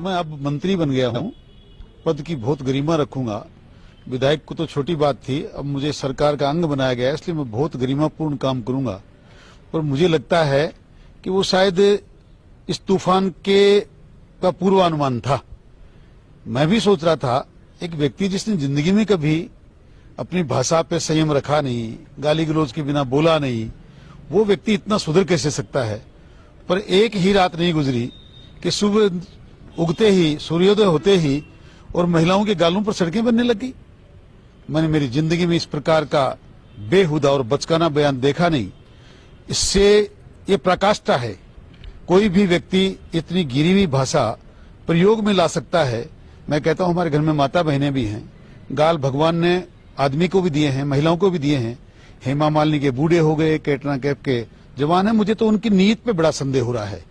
मैं अब मंत्री बन गया हूँ, पद की बहुत गरिमा रखूंगा। विधायक को तो छोटी बात थी, अब मुझे सरकार का अंग बनाया गया है, इसलिए मैं बहुत गरिमापूर्ण काम करूंगा। पर मुझे लगता है कि वो शायद इस तूफान के का पूर्वानुमान था। मैं भी सोच रहा था, एक व्यक्ति जिसने जिंदगी में कभी अपनी भाषा पे संयम रखा नहीं, गाली गलौज के बिना बोला नहीं, वो व्यक्ति इतना सुधर कैसे सकता है। पर एक ही रात नहीं गुजरी कि सुबह उगते ही, सूर्योदय होते ही और महिलाओं के गालों पर सड़कें बनने लगी। मैंने मेरी जिंदगी में इस प्रकार का बेहुदा और बचकाना बयान देखा नहीं। इससे ये प्रकाष्ठा है, कोई भी व्यक्ति इतनी गिरी हुई भाषा प्रयोग में ला सकता है। मैं कहता हूं हमारे घर में माता बहनें भी हैं, गाल भगवान ने आदमी को भी दिए हैं, महिलाओं को भी दिए हैं। हेमा मालिनी के बूढ़े हो गए, कैटरीना कैफ के जवान है। मुझे तो उनकी नीयत पे बड़ा संदेह हो रहा है,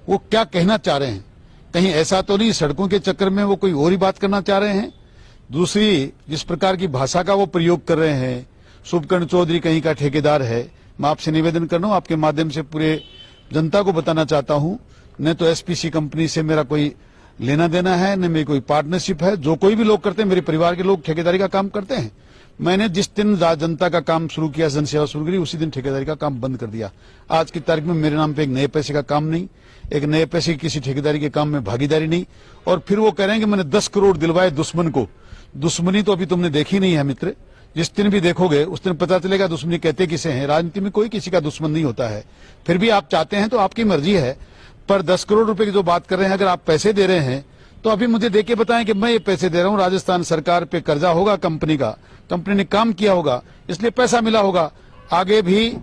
वो क्या कहना चाह रहे हैं। कहीं ऐसा तो नहीं सड़कों के चक्कर में वो कोई और ही बात करना चाह रहे हैं। दूसरी, जिस प्रकार की भाषा का वो प्रयोग कर रहे हैं, शुभकर्ण चौधरी कहीं का ठेकेदार है। मैं आपसे निवेदन कर रहा हूं, आपके माध्यम से पूरे जनता को बताना चाहता हूं, न तो एसपीसी कंपनी से मेरा कोई लेना देना है, न मेरी कोई पार्टनरशिप है। जो कोई भी लोग करते हैं, मेरे परिवार के लोग ठेकेदारी का काम करते हैं। मैंने जिस दिन जनता का काम शुरू किया, जनसेवा शुरू करी, उसी दिन ठेकेदारी का काम बंद कर दिया। आज की तारीख में मेरे नाम पे एक नए पैसे का काम नहीं, एक नए पैसे की किसी ठेकेदारी के काम में भागीदारी नहीं। और फिर वो कह रहे हैं कि मैंने 10 करोड़ दिलवाए दुश्मन को। दुश्मनी तो अभी तुमने देखी नहीं है मित्र। जिस दिन भी देखोगे उस दिन पता चलेगा दुश्मनी कहते किसे हैं। राजनीति में कोई किसी का दुश्मन नहीं होता है। फिर भी आप चाहते हैं तो आपकी मर्जी है, पर 10 करोड़ रुपए की जो बात कर रहे हैं, अगर आप पैसे दे रहे हैं तो अभी मुझे देके बताएं कि मैं ये पैसे दे रहा हूं। राजस्थान सरकार पे कर्जा होगा कंपनी का, कंपनी ने काम किया होगा इसलिए पैसा मिला होगा। आगे भी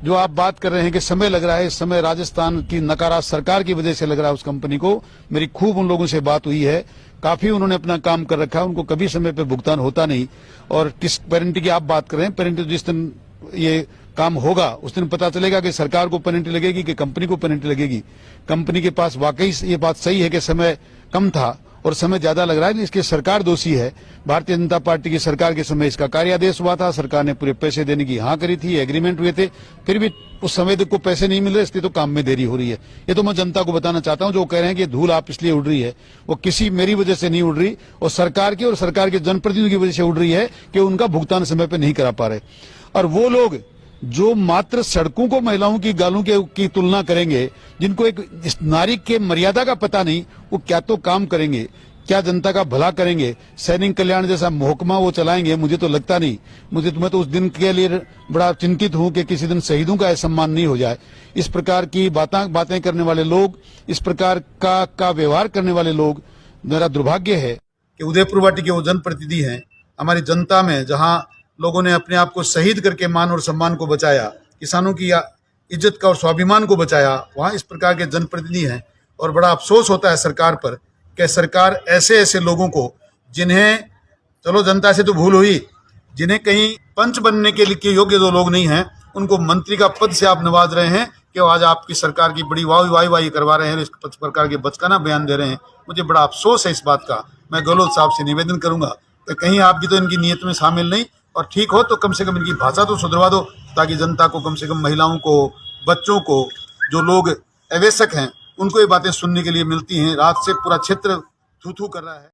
जो आप बात कर रहे हैं कि समय लग रहा है, इस समय राजस्थान की नकारा सरकार की वजह से लग रहा है उस कंपनी को। मेरी खूब उन लोगों से बात हुई है, काफी उन्होंने अपना काम कर रखा है, उनको कभी समय पे भुगतान होता नहीं। और किस पेनल्टी की आप बात कर रहे हैं, पेनल्टी जिस दिन ये काम होगा उस दिन पता चलेगा कि सरकार को पेनल्टी लगेगी कि कंपनी को पेनल्टी लगेगी। कंपनी के पास वाकई ये बात सही है कि समय कम था और समय ज्यादा लग रहा है, इसकी सरकार दोषी है। भारतीय जनता पार्टी की सरकार के समय इसका कार्यादेश हुआ था, सरकार ने पूरे पैसे देने की हाँ करी थी, एग्रीमेंट हुए थे, फिर भी उस समय को पैसे नहीं मिल रहे, इसलिए तो काम में देरी हो रही है। ये तो मैं जनता को बताना चाहता हूं। जो कह रहे हैं कि धूल आप इसलिए उड़ रही है, वो किसी मेरी वजह से नहीं उड़ रही, और सरकार की और सरकार के जनप्रतिनिधियों की वजह से उड़ रही है कि उनका भुगतान समय पर नहीं करा पा रहे। और वो लोग जो मात्र सड़कों को महिलाओं की गालों की तुलना करेंगे, जिनको एक इस नारी के मर्यादा का पता नहीं, वो क्या तो काम करेंगे, क्या जनता का भला करेंगे। सैनिक कल्याण जैसा महकमा वो चलाएंगे, मुझे तो लगता नहीं। मैं तो उस दिन के लिए बड़ा चिंतित हूं कि किसी दिन शहीदों का सम्मान नहीं हो जाए। इस प्रकार की बातें करने वाले लोग, इस प्रकार का व्यवहार करने वाले लोग, मेरा दुर्भाग्य है कि उदयपुर वाटी के वो जनप्रतिनिधि हैं हमारी जनता में, जहां लोगों ने अपने आप को शहीद करके मान और सम्मान को बचाया, किसानों की इज्जत का और स्वाभिमान को बचाया, वहां इस प्रकार के जनप्रतिनिधि हैं। और बड़ा अफसोस होता है सरकार पर कि सरकार ऐसे ऐसे लोगों को, जिन्हें, चलो जनता से तो भूल हुई, जिन्हें कहीं पंच बनने के लिए योग्य जो लोग नहीं हैं, उनको मंत्री का पद से आप नवाज रहे हैं कि आज आपकी सरकार की बड़ी वाही करवा रहे हैं, इस प्रकार के बचकाना बयान दे रहे हैं। मुझे बड़ा अफसोस है इस बात का। मैं गहलोत साहब से निवेदन करूंगा कि कहीं आपकी तो इनकी नीयत में शामिल नहीं, और ठीक हो तो कम से कम इनकी भाषा तो सुधरवा दो, ताकि जनता को, कम से कम महिलाओं को, बच्चों को, जो लोग अवैसक हैं, उनको ये बातें सुनने के लिए मिलती हैं। रात से पूरा क्षेत्र थू थू कर रहा है।